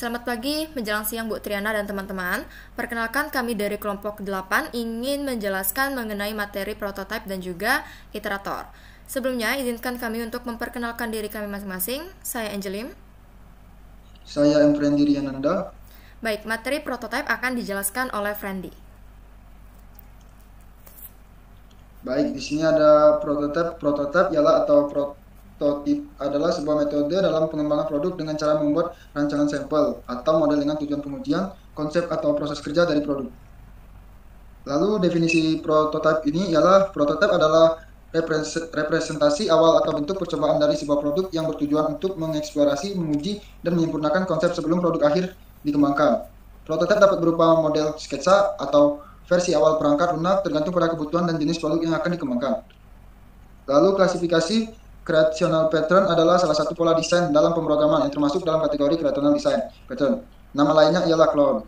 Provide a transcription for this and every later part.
Selamat pagi, menjelang siang Bu Triana dan teman-teman. Perkenalkan kami dari kelompok 8 ingin menjelaskan mengenai materi prototipe dan juga iterator. Sebelumnya, izinkan kami untuk memperkenalkan diri kami masing-masing. Saya Angelim. Saya Friendly Riananda. Baik, materi prototipe akan dijelaskan oleh Friendly. Baik, di sini ada prototipe. Prototipe ialah atau prototip adalah sebuah metode dalam pengembangan produk dengan cara membuat rancangan sampel atau model dengan tujuan pengujian, konsep atau proses kerja dari produk. Lalu definisi prototipe ini ialah prototipe adalah representasi awal atau bentuk percobaan dari sebuah produk yang bertujuan untuk mengeksplorasi, menguji, dan menyempurnakan konsep sebelum produk akhir dikembangkan. Prototipe dapat berupa model sketsa atau versi awal perangkat lunak tergantung pada kebutuhan dan jenis produk yang akan dikembangkan. Lalu klasifikasi creational pattern adalah salah satu pola desain dalam pemrograman yang termasuk dalam kategori creational design pattern. Nama lainnya ialah clone.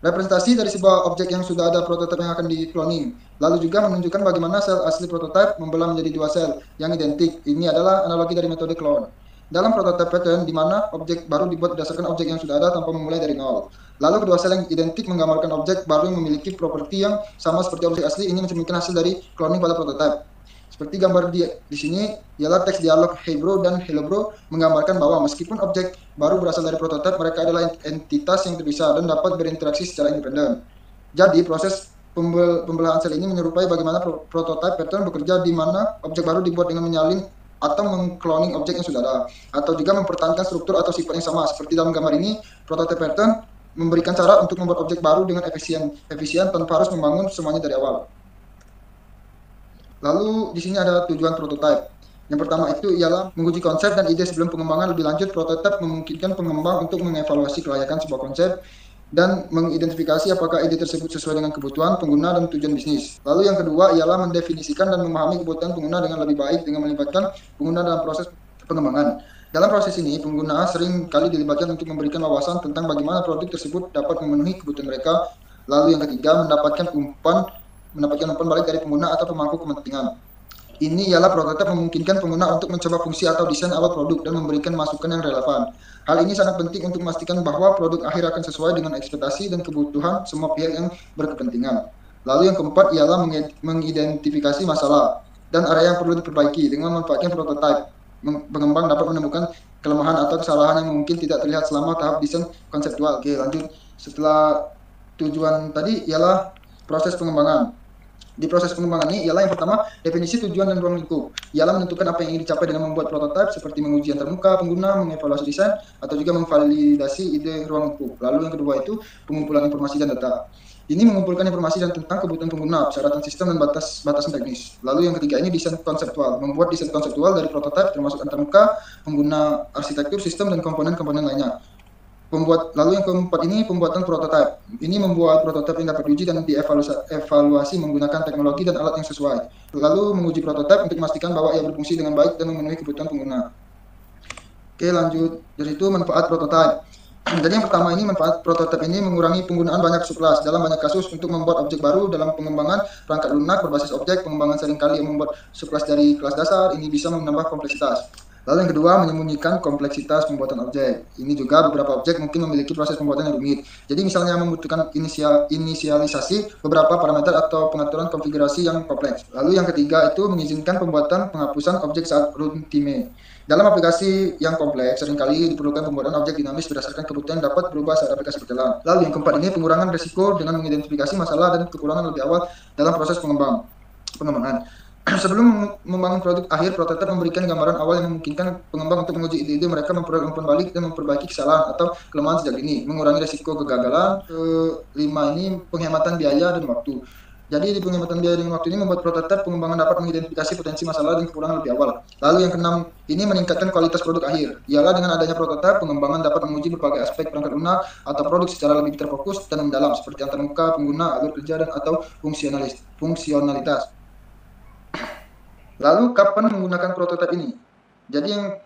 Representasi dari sebuah objek yang sudah ada prototipe yang akan di-cloning. Lalu juga menunjukkan bagaimana sel asli prototipe membelah menjadi dua sel yang identik. Ini adalah analogi dari metode clone. Dalam prototipe pattern, di mana objek baru dibuat berdasarkan objek yang sudah ada tanpa memulai dari nol. Lalu kedua sel yang identik menggambarkan objek baru yang memiliki properti yang sama seperti objek asli. Ini mencerminkan hasil dari cloning pada prototipe. Seperti gambar di sini ialah teks dialog "Hey bro" dan "Hello bro" menggambarkan bahwa meskipun objek baru berasal dari prototipe, mereka adalah entitas yang terpisah dan dapat berinteraksi secara independen. Jadi proses pembelahan sel ini menyerupai bagaimana prototipe pattern bekerja, di mana objek baru dibuat dengan menyalin atau mengcloning objek yang sudah ada, atau juga mempertahankan struktur atau sifat yang sama. Seperti dalam gambar ini, prototipe pattern memberikan cara untuk membuat objek baru dengan efisien tanpa harus membangun semuanya dari awal. Lalu di sini ada tujuan prototipe. Yang pertama itu ialah menguji konsep dan ide sebelum pengembangan lebih lanjut. Prototipe memungkinkan pengembang untuk mengevaluasi kelayakan sebuah konsep dan mengidentifikasi apakah ide tersebut sesuai dengan kebutuhan pengguna dan tujuan bisnis. Lalu yang kedua ialah mendefinisikan dan memahami kebutuhan pengguna dengan lebih baik dengan melibatkan pengguna dalam proses pengembangan. Dalam proses ini, pengguna sering kali dilibatkan untuk memberikan wawasan tentang bagaimana produk tersebut dapat memenuhi kebutuhan mereka. Lalu yang ketiga, mendapatkan umpan balik dari pengguna atau pemangku kepentingan. Ini ialah prototipe memungkinkan pengguna untuk mencoba fungsi atau desain awal produk dan memberikan masukan yang relevan. Hal ini sangat penting untuk memastikan bahwa produk akhir akan sesuai dengan ekspektasi dan kebutuhan semua pihak yang berkepentingan. Lalu yang keempat ialah mengidentifikasi masalah dan area yang perlu diperbaiki. Dengan memanfaatkan prototipe, pengembang dapat menemukan kelemahan atau kesalahan yang mungkin tidak terlihat selama tahap desain konseptual. Oke, lanjut. Setelah tujuan tadi ialah proses pengembangan. Di proses pengembangan ini ialah yang pertama, definisi tujuan dan ruang lingkup. Ialah menentukan apa yang ingin dicapai dengan membuat prototipe, seperti menguji antar muka pengguna, mengevaluasi desain, atau juga memvalidasi ide ruang lingkup. Lalu yang kedua itu pengumpulan informasi dan data. Ini mengumpulkan informasi dan tentang kebutuhan pengguna, persyaratan sistem dan batasan teknis. Lalu yang ketiga ini desain konseptual. Membuat desain konseptual dari prototipe termasuk antar muka, pengguna, arsitektur, sistem, dan komponen-komponen lainnya. Lalu yang keempat ini pembuatan prototipe. Ini membuat prototipe yang dapat diuji dan dievaluasi menggunakan teknologi dan alat yang sesuai. Lalu menguji prototipe untuk memastikan bahwa ia berfungsi dengan baik dan memenuhi kebutuhan pengguna. Oke, lanjut. Dari itu manfaat prototipe. Jadi yang pertama ini manfaat prototipe ini mengurangi penggunaan banyak subclass. Dalam banyak kasus untuk membuat objek baru dalam pengembangan perangkat lunak berbasis objek, pengembangan seringkali membuat subclass dari kelas dasar. Ini bisa menambah kompleksitas. Lalu yang kedua, menyembunyikan kompleksitas pembuatan objek. Ini juga beberapa objek mungkin memiliki proses pembuatan yang rumit. Jadi misalnya membutuhkan inisialisasi beberapa parameter atau pengaturan konfigurasi yang kompleks. Lalu yang ketiga itu mengizinkan pembuatan penghapusan objek saat runtime. Dalam aplikasi yang kompleks, seringkali diperlukan pembuatan objek dinamis berdasarkan kebutuhan dapat berubah saat aplikasi berjalan. Lalu yang keempat ini pengurangan risiko dengan mengidentifikasi masalah dan kekurangan lebih awal dalam proses pengembangan. Sebelum membangun produk akhir, prototipe memberikan gambaran awal yang memungkinkan pengembang untuk menguji ide-ide mereka, memperoleh umpan balik dan memperbaiki kesalahan atau kelemahan sejak dini, mengurangi risiko kegagalan. Kelima ini penghematan biaya dan waktu. Jadi di penghematan biaya dan waktu ini membuat prototipe pengembangan dapat mengidentifikasi potensi masalah dan kekurangan lebih awal. Lalu yang keenam ini meningkatkan kualitas produk akhir. Ialah dengan adanya prototipe, pengembangan dapat menguji berbagai aspek perangkat lunak atau produk secara lebih terfokus dan mendalam, seperti antarmuka pengguna, alur kerja dan atau fungsionalitas. Lalu kapan menggunakan prototipe ini? Jadi yang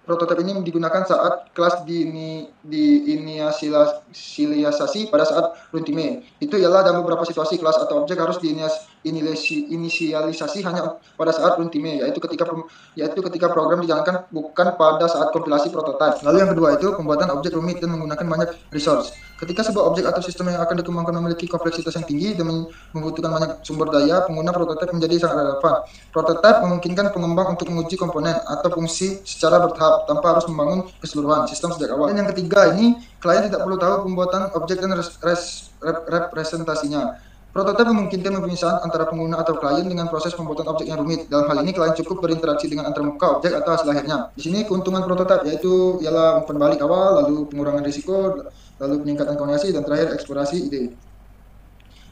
Prototipe ini digunakan saat kelas diinisialisasi pada saat runtime. Itu ialah dalam beberapa situasi kelas atau objek harus diinisialisasi hanya pada saat runtime, yaitu ketika program dijalankan bukan pada saat kompilasi prototipe. Lalu yang kedua itu pembuatan objek rumit dan menggunakan banyak resource. Ketika sebuah objek atau sistem yang akan dikembangkan memiliki kompleksitas yang tinggi dan membutuhkan banyak sumber daya, pengguna prototipe menjadi sangat relevan. Prototipe memungkinkan pengembang untuk menguji komponen atau fungsi secara bertahap tanpa harus membangun keseluruhan sistem sejak awal. Dan yang ketiga ini, klien tidak perlu tahu pembuatan objek dan representasinya. Prototipe memungkinkan pemisahan antara pengguna atau klien dengan proses pembuatan objek yang rumit. Dalam hal ini, klien cukup berinteraksi dengan antarmuka objek atau hasil akhirnya. Di sini keuntungan prototipe yaitu ialah umpan balik awal, lalu pengurangan risiko, lalu peningkatan koordinasi, dan terakhir eksplorasi ide.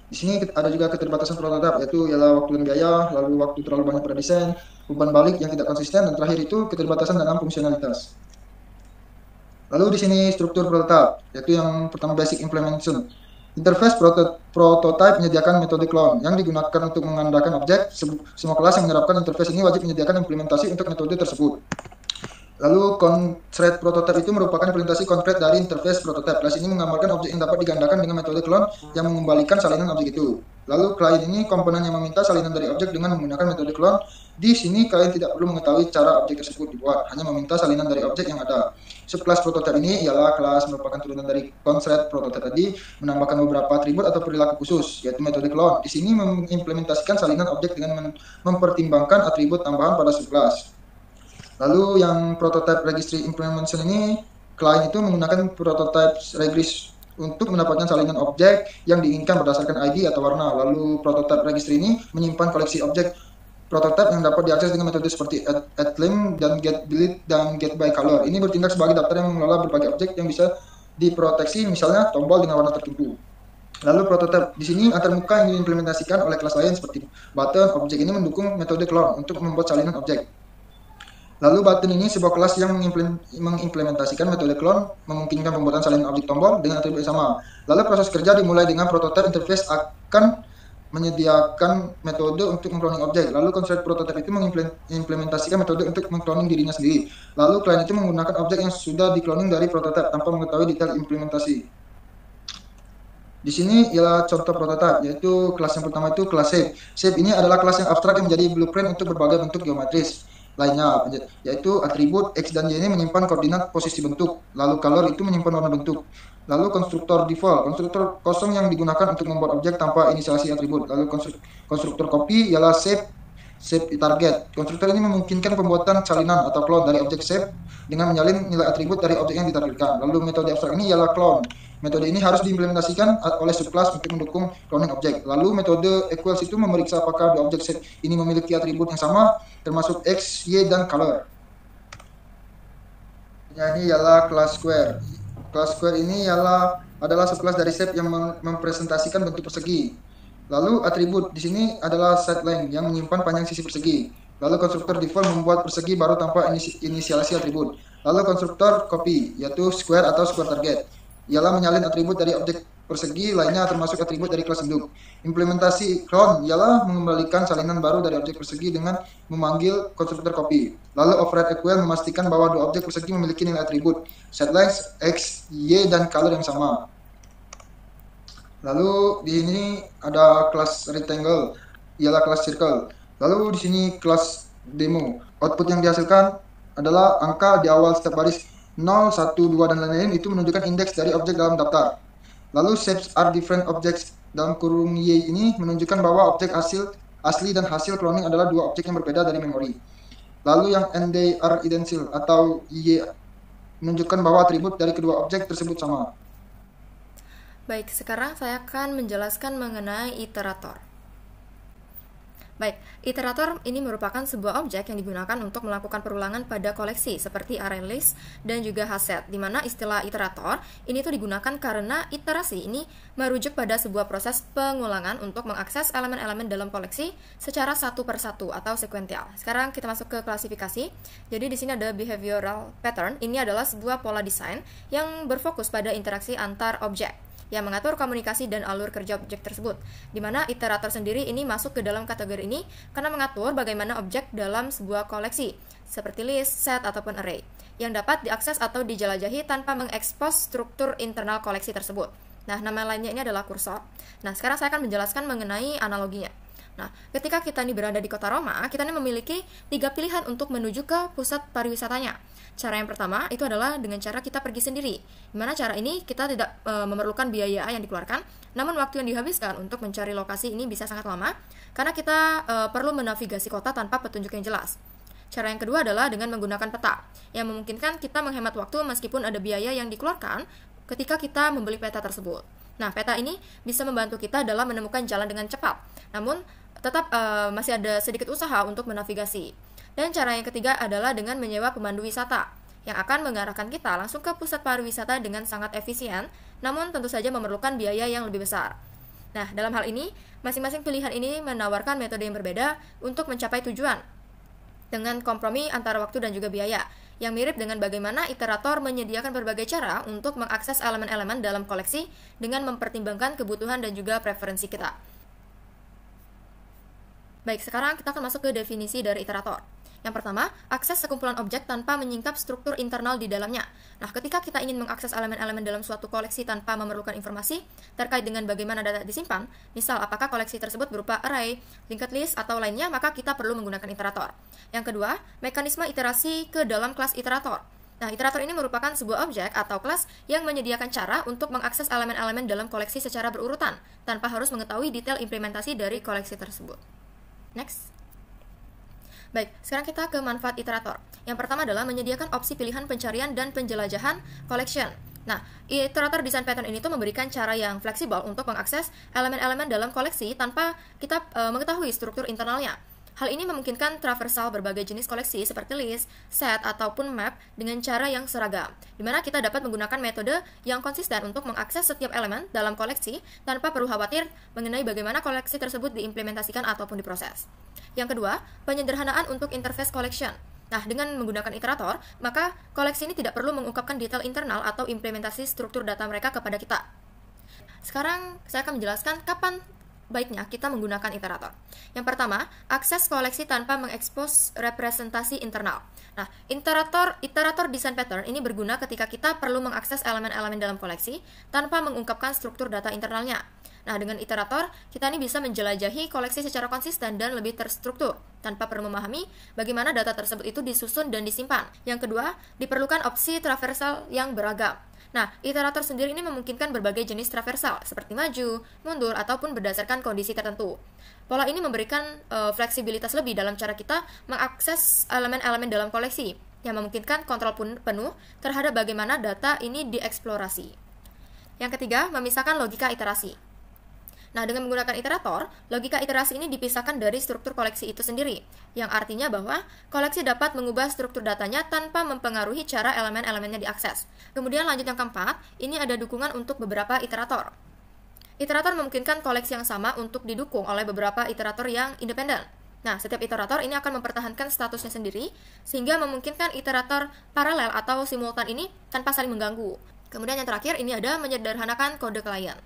Di sini ada juga keterbatasan prototipe, yaitu ialah waktu dan biaya, lalu waktu terlalu banyak pada desain, umpan balik yang tidak konsisten, dan terakhir itu keterbatasan dalam fungsionalitas. Lalu di sini struktur prototipe, yaitu yang pertama basic implementation. Interface prototype menyediakan metode clone yang digunakan untuk mengandalkan objek. Semua kelas yang menerapkan interface ini wajib menyediakan implementasi untuk metode tersebut. Lalu constraint prototype itu merupakan implementasi konkret dari interface prototype. Kelas ini menggambarkan objek yang dapat digandakan dengan metode clone yang mengembalikan salinan objek itu. Lalu client ini komponen yang meminta salinan dari objek dengan menggunakan metode clone. Di sini kalian tidak perlu mengetahui cara objek tersebut dibuat, hanya meminta salinan dari objek yang ada. Subkelas prototype ini ialah kelas merupakan turunan dari constraint prototype tadi, menambahkan beberapa atribut atau perilaku khusus, yaitu metode clone. Di sini mengimplementasikan salinan objek dengan mempertimbangkan atribut tambahan pada subkelas. Lalu yang prototype registry implementation ini, klien itu menggunakan prototype registry untuk mendapatkan salinan objek yang diinginkan berdasarkan ID atau warna. Lalu prototype registry ini menyimpan koleksi objek prototype yang dapat diakses dengan metode seperti add_lim dan get_delete dan get_by_color. Ini bertindak sebagai daftar yang mengelola berbagai objek yang bisa diproteksi, misalnya tombol dengan warna tertentu. Lalu prototype di sini antarmuka yang diimplementasikan oleh kelas lain seperti button. Objek ini mendukung metode clone untuk membuat salinan objek. Lalu button ini sebuah kelas yang mengimplementasikan metode clone, memungkinkan pembuatan salinan objek tombol dengan atribut yang sama. Lalu proses kerja dimulai dengan prototype interface akan menyediakan metode untuk mengcloning objek. Lalu constraint prototype itu mengimplementasikan metode untuk mengcloning dirinya sendiri. Lalu klien itu menggunakan objek yang sudah dicloning dari prototype tanpa mengetahui detail implementasi. Di sini ialah contoh prototype, yaitu kelas yang pertama itu kelas shape. Shape ini adalah kelas yang abstrak yang menjadi blueprint untuk berbagai bentuk geometris lainnya, yaitu atribut X dan Y ini menyimpan koordinat posisi bentuk. Lalu color itu menyimpan warna bentuk. Lalu konstruktor default, konstruktor kosong yang digunakan untuk membuat objek tanpa inisiasi atribut. Lalu konstruktor copy ialah shape target. Konstruktor ini memungkinkan pembuatan salinan atau clone dari objek shape dengan menyalin nilai atribut dari objek yang ditargetkan. Lalu metode abstrak ini ialah clone. Metode ini harus diimplementasikan oleh subclass untuk mendukung cloning objek. Lalu metode equals itu memeriksa apakah dua objek shape ini memiliki atribut yang sama, termasuk X, Y, dan color. Ini ialah kelas square. Kelas square ini adalah subkelas dari shape yang mempresentasikan bentuk persegi. Lalu atribut di sini adalah set length yang menyimpan panjang sisi persegi. Lalu konstruktor default membuat persegi baru tanpa inisialisasi atribut. Lalu konstruktor copy yaitu square atau square target ialah menyalin atribut dari objek persegi lainnya termasuk atribut dari kelas induk. Implementasi clone ialah mengembalikan salinan baru dari objek persegi dengan memanggil konstruktor copy. Lalu override equal memastikan bahwa dua objek persegi memiliki nilai atribut set length X, Y, dan color yang sama. Lalu di sini ada kelas rectangle ialah kelas circle. Lalu di sini kelas demo. Output yang dihasilkan adalah angka di awal setiap baris 0, 1, 2, dan lain-lain itu menunjukkan indeks dari objek dalam daftar. Lalu shapes are different objects dalam kurung Y ini menunjukkan bahwa objek asli dan hasil cloning adalah dua objek yang berbeda dari memori. Lalu yang and they are identical atau Y menunjukkan bahwa atribut dari kedua objek tersebut sama. Baik, sekarang saya akan menjelaskan mengenai iterator. Baik, iterator ini merupakan sebuah objek yang digunakan untuk melakukan perulangan pada koleksi seperti array list dan juga hash, di mana istilah iterator ini tuh digunakan karena iterasi ini merujuk pada sebuah proses pengulangan untuk mengakses elemen-elemen dalam koleksi secara satu per satu atau sekuensial. Sekarang kita masuk ke klasifikasi. Jadi di sini ada behavioral pattern. Ini adalah sebuah pola desain yang berfokus pada interaksi antar objek yang mengatur komunikasi dan alur kerja objek tersebut, di mana iterator sendiri ini masuk ke dalam kategori ini karena mengatur bagaimana objek dalam sebuah koleksi, seperti list, set, ataupun array. yang dapat diakses atau dijelajahi tanpa mengekspos struktur internal koleksi tersebut. Nah, nama lainnya ini adalah kursor. Nah, sekarang saya akan menjelaskan mengenai analoginya. Nah, ketika kita ini berada di kota Roma, kita ini memiliki 3 pilihan untuk menuju ke pusat pariwisatanya. Cara yang pertama itu adalah dengan cara kita pergi sendiri. Dimana cara ini kita tidak memerlukan biaya yang dikeluarkan, namun waktu yang dihabiskan untuk mencari lokasi ini bisa sangat lama, karena kita perlu menavigasi kota tanpa petunjuk yang jelas. Cara yang kedua adalah dengan menggunakan peta, yang memungkinkan kita menghemat waktu meskipun ada biaya yang dikeluarkan ketika kita membeli peta tersebut. Nah, peta ini bisa membantu kita dalam menemukan jalan dengan cepat, namun tetap masih ada sedikit usaha untuk menavigasi. Dan cara yang ketiga adalah dengan menyewa pemandu wisata, yang akan mengarahkan kita langsung ke pusat pariwisata dengan sangat efisien, namun tentu saja memerlukan biaya yang lebih besar. Nah, dalam hal ini, masing-masing pilihan ini menawarkan metode yang berbeda untuk mencapai tujuan, dengan kompromi antara waktu dan juga biaya, yang mirip dengan bagaimana iterator menyediakan berbagai cara untuk mengakses elemen-elemen dalam koleksi dengan mempertimbangkan kebutuhan dan juga preferensi kita. Baik, sekarang kita akan masuk ke definisi dari iterator. Yang pertama, akses sekumpulan objek tanpa menyingkap struktur internal di dalamnya. Nah, ketika kita ingin mengakses elemen-elemen dalam suatu koleksi tanpa memerlukan informasi terkait dengan bagaimana data disimpan, misal apakah koleksi tersebut berupa array, linked list, atau lainnya, maka kita perlu menggunakan iterator. Yang kedua, mekanisme iterasi ke dalam kelas iterator. Nah, iterator ini merupakan sebuah objek atau kelas yang menyediakan cara untuk mengakses elemen-elemen dalam koleksi secara berurutan, tanpa harus mengetahui detail implementasi dari koleksi tersebut. Next. Baik, sekarang kita ke manfaat iterator. Yang pertama adalah menyediakan opsi pilihan pencarian dan penjelajahan collection. Nah, iterator design pattern ini tuh memberikan cara yang fleksibel untuk mengakses elemen-elemen dalam koleksi tanpa kita mengetahui struktur internalnya. Hal ini memungkinkan traversal berbagai jenis koleksi seperti list, set, ataupun map dengan cara yang seragam, di mana kita dapat menggunakan metode yang konsisten untuk mengakses setiap elemen dalam koleksi tanpa perlu khawatir mengenai bagaimana koleksi tersebut diimplementasikan ataupun diproses. Yang kedua, penyederhanaan untuk interface collection. Nah, dengan menggunakan iterator, maka koleksi ini tidak perlu mengungkapkan detail internal atau implementasi struktur data mereka kepada kita. Sekarang, saya akan menjelaskan kapan baiknya kita menggunakan iterator. Yang pertama, akses koleksi tanpa mengekspos representasi internal. Nah, iterator design pattern ini berguna ketika kita perlu mengakses elemen-elemen dalam koleksi tanpa mengungkapkan struktur data internalnya. Nah, dengan iterator, kita ini bisa menjelajahi koleksi secara konsisten dan lebih terstruktur, tanpa perlu memahami bagaimana data tersebut itu disusun dan disimpan. Yang kedua, diperlukan opsi traversal yang beragam. Nah, iterator sendiri ini memungkinkan berbagai jenis traversal, seperti maju, mundur, ataupun berdasarkan kondisi tertentu. Pola ini memberikan fleksibilitas lebih dalam cara kita mengakses elemen-elemen dalam koleksi, yang memungkinkan kontrol penuh terhadap bagaimana data ini dieksplorasi. Yang ketiga, memisahkan logika iterasi. Nah, dengan menggunakan iterator, logika iterasi ini dipisahkan dari struktur koleksi itu sendiri, yang artinya bahwa koleksi dapat mengubah struktur datanya tanpa mempengaruhi cara elemen-elemennya diakses. Kemudian lanjut yang keempat, ini ada dukungan untuk beberapa iterator. Iterator memungkinkan koleksi yang sama untuk didukung oleh beberapa iterator yang independen. Nah, setiap iterator ini akan mempertahankan statusnya sendiri, sehingga memungkinkan iterator paralel atau simultan ini tanpa saling mengganggu. Kemudian yang terakhir, ini ada menyederhanakan kode klien.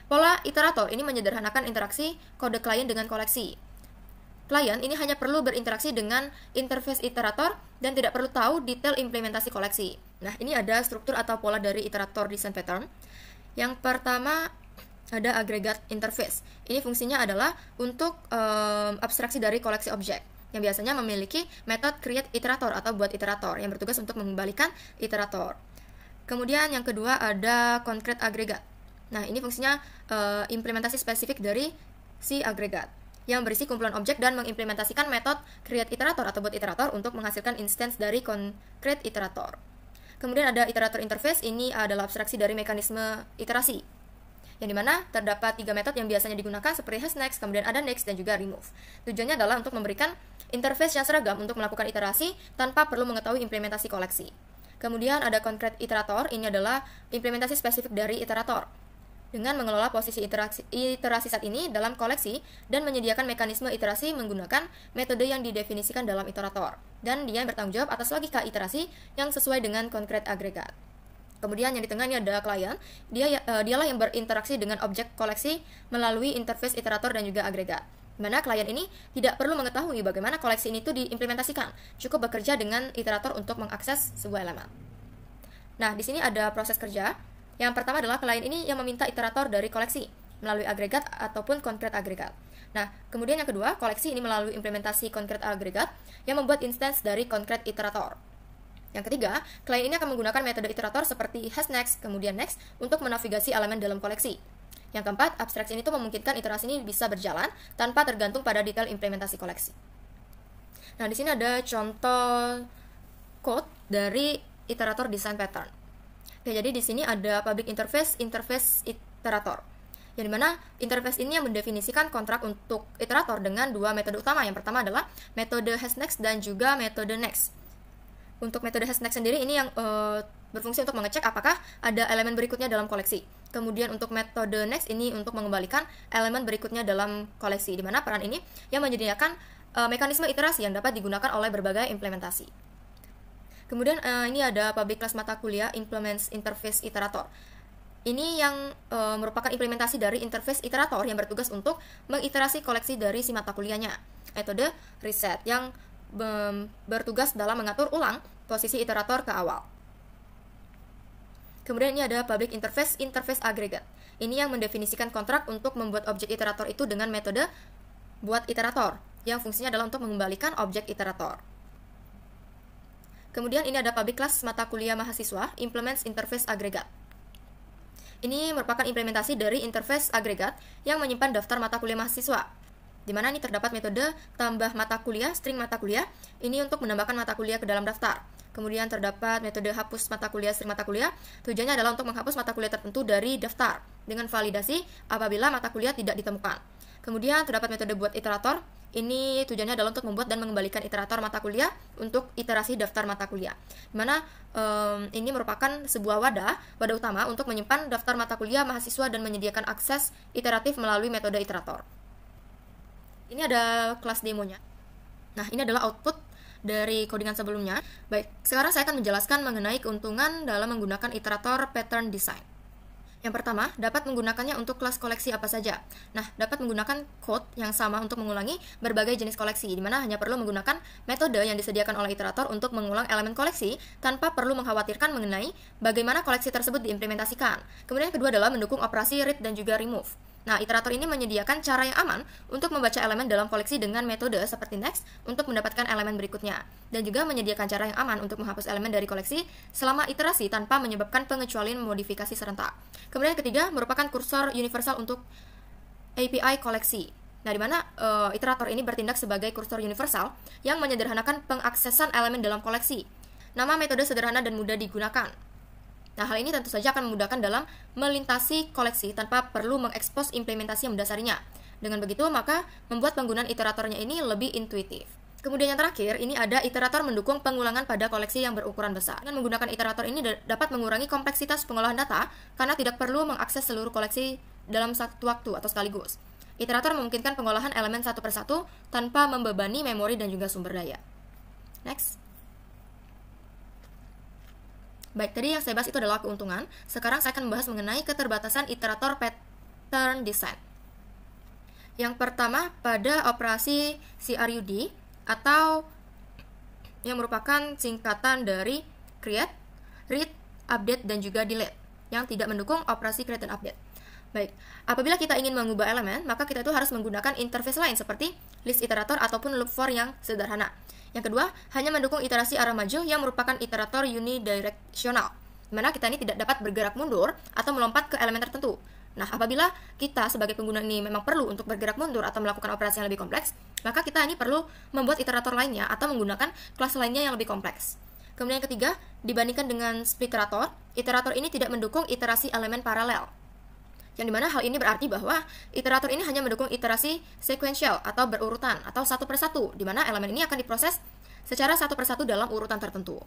Pola iterator ini menyederhanakan interaksi kode klien dengan koleksi. Klien ini hanya perlu berinteraksi dengan interface iterator dan tidak perlu tahu detail implementasi koleksi. Nah, ini ada struktur atau pola dari iterator design pattern. Yang pertama ada aggregate interface. Ini fungsinya adalah untuk abstraksi dari koleksi objek, yang biasanya memiliki metode create iterator atau buat iterator yang bertugas untuk mengembalikan iterator. Kemudian yang kedua ada concrete aggregate. Nah, ini fungsinya implementasi spesifik dari si agregat yang berisi kumpulan objek dan mengimplementasikan metode create iterator atau buat iterator untuk menghasilkan instance dari concrete iterator. Kemudian ada iterator interface, ini adalah abstraksi dari mekanisme iterasi, yang dimana terdapat 3 metode yang biasanya digunakan seperti has next, kemudian ada next, dan juga remove. Tujuannya adalah untuk memberikan interface yang seragam untuk melakukan iterasi tanpa perlu mengetahui implementasi koleksi. Kemudian ada concrete iterator, ini adalah implementasi spesifik dari iterator, dengan mengelola posisi iterasi saat ini dalam koleksi dan menyediakan mekanisme iterasi menggunakan metode yang didefinisikan dalam iterator. Dan dia bertanggung jawab atas logika iterasi yang sesuai dengan concrete agregat. Kemudian yang di tengah ini ada klien, dialah yang berinteraksi dengan objek koleksi melalui interface iterator dan juga agregat. Mana klien ini tidak perlu mengetahui bagaimana koleksi ini tuh diimplementasikan, cukup bekerja dengan iterator untuk mengakses sebuah elemen. Nah, di sini ada proses kerja. Yang pertama adalah klien ini yang meminta iterator dari koleksi melalui agregat ataupun konkret agregat. Nah, kemudian yang kedua, koleksi ini melalui implementasi konkret agregat yang membuat instance dari konkret iterator. Yang ketiga, klien ini akan menggunakan metode iterator seperti hasNext, kemudian next untuk menavigasi elemen dalam koleksi. Yang keempat, abstraksi ini tuh memungkinkan iterasi ini bisa berjalan tanpa tergantung pada detail implementasi koleksi. Nah, di sini ada contoh code dari iterator design pattern. Oke, jadi di sini ada public interface iterator. Yang dimana interface ini yang mendefinisikan kontrak untuk iterator dengan dua metode utama. Yang pertama adalah metode hasNext dan juga metode next. Untuk metode hasNext sendiri ini yang berfungsi untuk mengecek apakah ada elemen berikutnya dalam koleksi. Kemudian untuk metode next ini untuk mengembalikan elemen berikutnya dalam koleksi, di mana peran ini yang menyediakan mekanisme iterasi yang dapat digunakan oleh berbagai implementasi. Kemudian ini ada public class mata kuliah implements interface iterator. Ini yang merupakan implementasi dari interface iterator yang bertugas untuk mengiterasi koleksi dari si mata kuliahnya. Metode reset yang bertugas dalam mengatur ulang posisi iterator ke awal. Kemudian ini ada public interface aggregate. Ini yang mendefinisikan kontrak untuk membuat objek iterator itu dengan metode buat iterator, yang fungsinya adalah untuk mengembalikan objek iterator. Kemudian ini ada public class mata kuliah mahasiswa implements interface aggregate. Ini merupakan implementasi dari interface agregat yang menyimpan daftar mata kuliah mahasiswa, di mana ini terdapat metode tambah mata kuliah, string mata kuliah, ini untuk menambahkan mata kuliah ke dalam daftar. Kemudian terdapat metode hapus mata kuliah, string mata kuliah, tujuannya adalah untuk menghapus mata kuliah tertentu dari daftar, dengan validasi apabila mata kuliah tidak ditemukan. Kemudian terdapat metode buat iterator, ini tujuannya adalah untuk membuat dan mengembalikan iterator mata kuliah untuk iterasi daftar mata kuliah, di mana ini merupakan sebuah wadah utama untuk menyimpan daftar mata kuliah mahasiswa dan menyediakan akses iteratif melalui metode iterator. Ini ada kelas demonya. Nah, ini adalah output dari codingan sebelumnya. Baik, sekarang saya akan menjelaskan mengenai keuntungan dalam menggunakan iterator pattern design. Yang pertama, dapat menggunakannya untuk kelas koleksi apa saja. Nah, dapat menggunakan code yang sama untuk mengulangi berbagai jenis koleksi, di mana hanya perlu menggunakan metode yang disediakan oleh iterator untuk mengulang elemen koleksi tanpa perlu mengkhawatirkan mengenai bagaimana koleksi tersebut diimplementasikan. Kemudian yang kedua adalah mendukung operasi read dan juga remove. Nah, iterator ini menyediakan cara yang aman untuk membaca elemen dalam koleksi dengan metode seperti next untuk mendapatkan elemen berikutnya, dan juga menyediakan cara yang aman untuk menghapus elemen dari koleksi selama iterasi tanpa menyebabkan pengecualian modifikasi serentak. Kemudian yang ketiga merupakan kursor universal untuk API koleksi. Nah, di mana iterator ini bertindak sebagai kursor universal yang menyederhanakan pengaksesan elemen dalam koleksi. Nama metode sederhana dan mudah digunakan. Nah, hal ini tentu saja akan memudahkan dalam melintasi koleksi tanpa perlu mengekspos implementasi yang mendasarinya. Dengan begitu, maka membuat penggunaan iteratornya ini lebih intuitif. Kemudian yang terakhir, ini ada iterator mendukung pengulangan pada koleksi yang berukuran besar. Dengan menggunakan iterator ini dapat mengurangi kompleksitas pengolahan data karena tidak perlu mengakses seluruh koleksi dalam satu waktu atau sekaligus. Iterator memungkinkan pengolahan elemen satu persatu tanpa membebani memori dan juga sumber daya. Next. Baik, tadi yang saya bahas itu adalah keuntungan. Sekarang saya akan membahas mengenai keterbatasan iterator pattern design. Yang pertama, pada operasi CRUD atau yang merupakan singkatan dari create, read, update, dan juga delete, yang tidak mendukung operasi create dan update. Baik, apabila kita ingin mengubah elemen, maka kita itu harus menggunakan interface lain seperti list iterator ataupun loop for yang sederhana. Yang kedua, hanya mendukung iterasi arah maju yang merupakan iterator unidirectional, di mana kita ini tidak dapat bergerak mundur atau melompat ke elemen tertentu. Nah, apabila kita sebagai pengguna ini memang perlu untuk bergerak mundur atau melakukan operasi yang lebih kompleks, maka kita ini perlu membuat iterator lainnya atau menggunakan kelas lainnya yang lebih kompleks. Kemudian yang ketiga, dibandingkan dengan splitterator, iterator ini tidak mendukung iterasi elemen paralel. Yang dimana hal ini berarti bahwa iterator ini hanya mendukung iterasi sequential atau berurutan atau satu persatu, di mana elemen ini akan diproses secara satu persatu dalam urutan tertentu.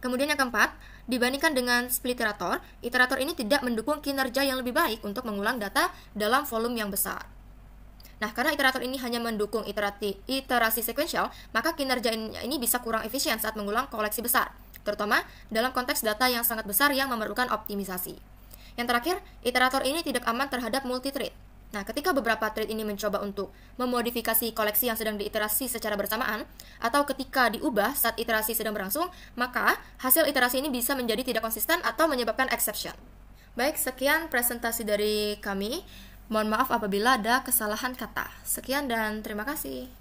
Kemudian yang keempat, dibandingkan dengan splitterator, iterator ini tidak mendukung kinerja yang lebih baik untuk mengulang data dalam volume yang besar. Nah, karena iterator ini hanya mendukung iterasi sequential, maka kinerja ini bisa kurang efisien saat mengulang koleksi besar, terutama dalam konteks data yang sangat besar yang memerlukan optimisasi. Yang terakhir, iterator ini tidak aman terhadap multithread. Nah, ketika beberapa thread ini mencoba untuk memodifikasi koleksi yang sedang diiterasi secara bersamaan, atau ketika diubah saat iterasi sedang berlangsung, maka hasil iterasi ini bisa menjadi tidak konsisten atau menyebabkan exception. Baik, sekian presentasi dari kami. Mohon maaf apabila ada kesalahan kata. Sekian dan terima kasih.